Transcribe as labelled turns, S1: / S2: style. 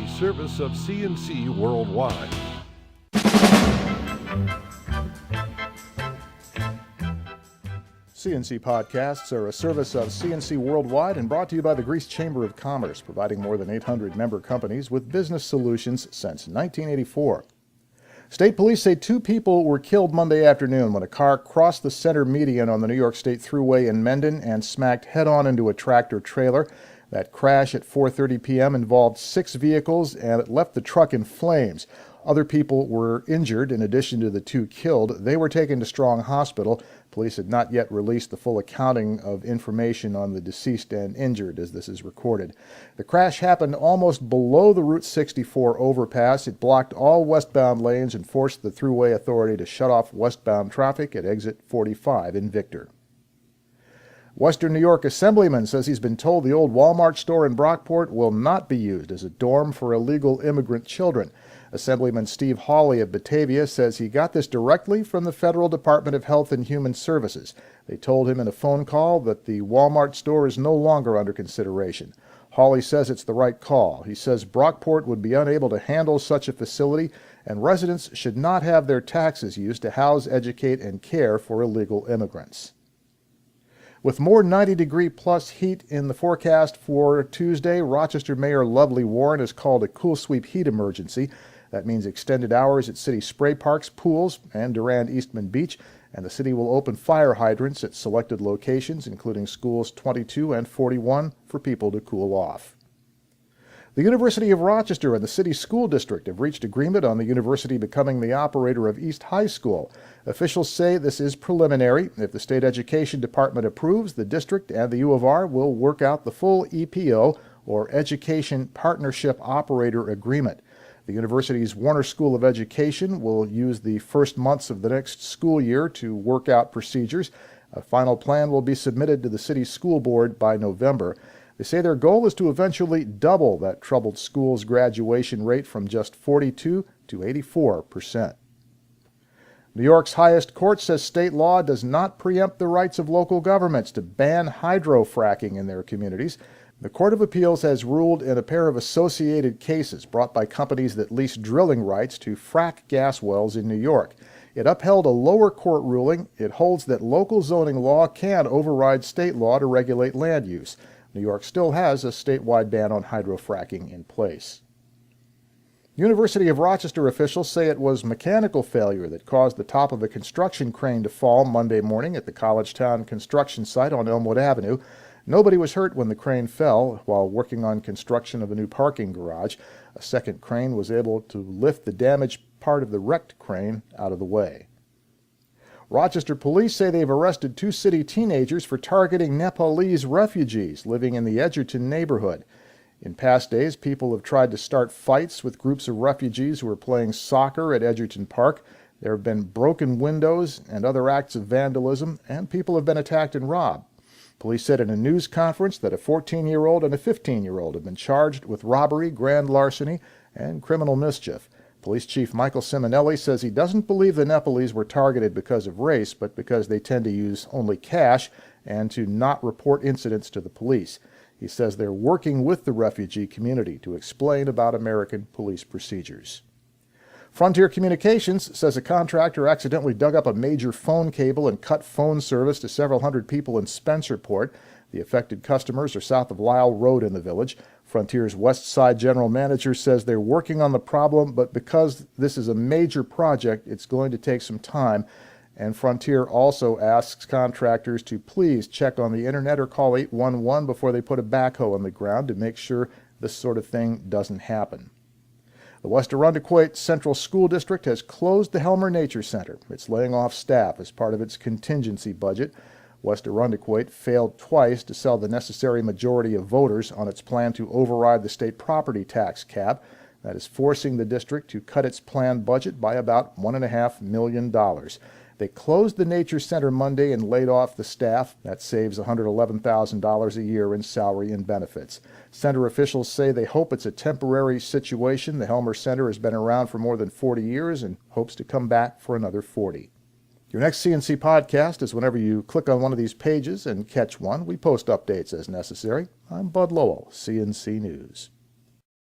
S1: a service of CNC Worldwide.
S2: CNC Podcasts are a service of CNC Worldwide and brought to you by the Greece Chamber of Commerce, providing more than 800 member companies with business solutions since 1984. State police say 2 people were killed Monday afternoon when a car crossed the center median on the New York State Thruway in Mendon and smacked head-on into a tractor-trailer. That crash at 4:30 p.m. involved 6 vehicles, and it left the truck in flames. Other people were injured in addition to the 2 killed. They were taken to Strong Hospital. Police had not yet released the full accounting of information on the deceased and injured as this is recorded. The crash happened almost below the Route 64 overpass. It blocked all westbound lanes and forced the Thruway Authority to shut off westbound traffic at exit 45 in Victor. Western New York Assemblyman says he's been told the old Walmart store in Brockport will not be used as a dorm for illegal immigrant children. Assemblyman Steve Hawley of Batavia says he got this directly from the Federal Department of Health and Human Services. They told him in a phone call that the Walmart store is no longer under consideration. Hawley says it's the right call. He says Brockport would be unable to handle such a facility, and residents should not have their taxes used to house, educate, and care for illegal immigrants. With more 90-degree-plus heat in the forecast for Tuesday, Rochester Mayor Lovely Warren has called a cool sweep heat emergency. That means extended hours at city spray parks, pools, and Durand Eastman Beach, and the city will open fire hydrants at selected locations, including schools 22 and 41, for people to cool off. The University of Rochester and the city school district have reached agreement on the university becoming the operator of East High School. Officials say this is preliminary. If the state education department approves, the district and the U of R will work out the full EPO, or Education Partnership Operator Agreement. The university's Warner School of Education will use the first months of the next school year to work out procedures. A final plan will be submitted to the city school board by November. They say their goal is to eventually double that troubled school's graduation rate from just 42% to 84%. New York's highest court says state law does not preempt the rights of local governments to ban hydrofracking in their communities. The Court of Appeals has ruled in a pair of associated cases brought by companies that lease drilling rights to frack gas wells in New York. It upheld a lower court ruling. It holds that local zoning law can override state law to regulate land use. New York still has a statewide ban on hydrofracking in place. University of Rochester officials say it was mechanical failure that caused the top of a construction crane to fall Monday morning at the Collegetown construction site on Elmwood Avenue. Nobody was hurt when the crane fell while working on construction of a new parking garage. A second crane was able to lift the damaged part of the wrecked crane out of the way. Rochester police say they've arrested 2 city teenagers for targeting Nepalese refugees living in the Edgerton neighborhood. In past days, people have tried to start fights with groups of refugees who are playing soccer at Edgerton Park. There have been broken windows and other acts of vandalism, and people have been attacked and robbed. Police said in a news conference that a 14-year-old and a 15-year-old have been charged with robbery, grand larceny, and criminal mischief. Police Chief Michael Simonelli says he doesn't believe the Nepalese were targeted because of race, but because they tend to use only cash and to not report incidents to the police. He says they're working with the refugee community to explain about American police procedures. Frontier Communications says a contractor accidentally dug up a major phone cable and cut phone service to several hundred people in Spencerport. The affected customers are south of Lyle Road in the village. Frontier's West Side general manager says they're working on the problem, but because this is a major project, it's going to take some time. And Frontier also asks contractors to please check on the internet or call 811 before they put a backhoe on the ground to make sure this sort of thing doesn't happen. The West Arundequoit Central School District has closed the Helmer Nature Center. It's laying off staff as part of its contingency budget. West Arundequoit failed twice to sell the necessary majority of voters on its plan to override the state property tax cap. That is forcing the district to cut its planned budget by about $1.5 million. They closed the Nature Center Monday and laid off the staff. That saves $111,000 a year in salary and benefits. Center officials say they hope it's a temporary situation. The Helmer Center has been around for more than 40 years and hopes to come back for another 40. Your next CNC podcast is whenever you click on one of these pages and catch one. We post updates as necessary. I'm Bud Lowell, CNC News.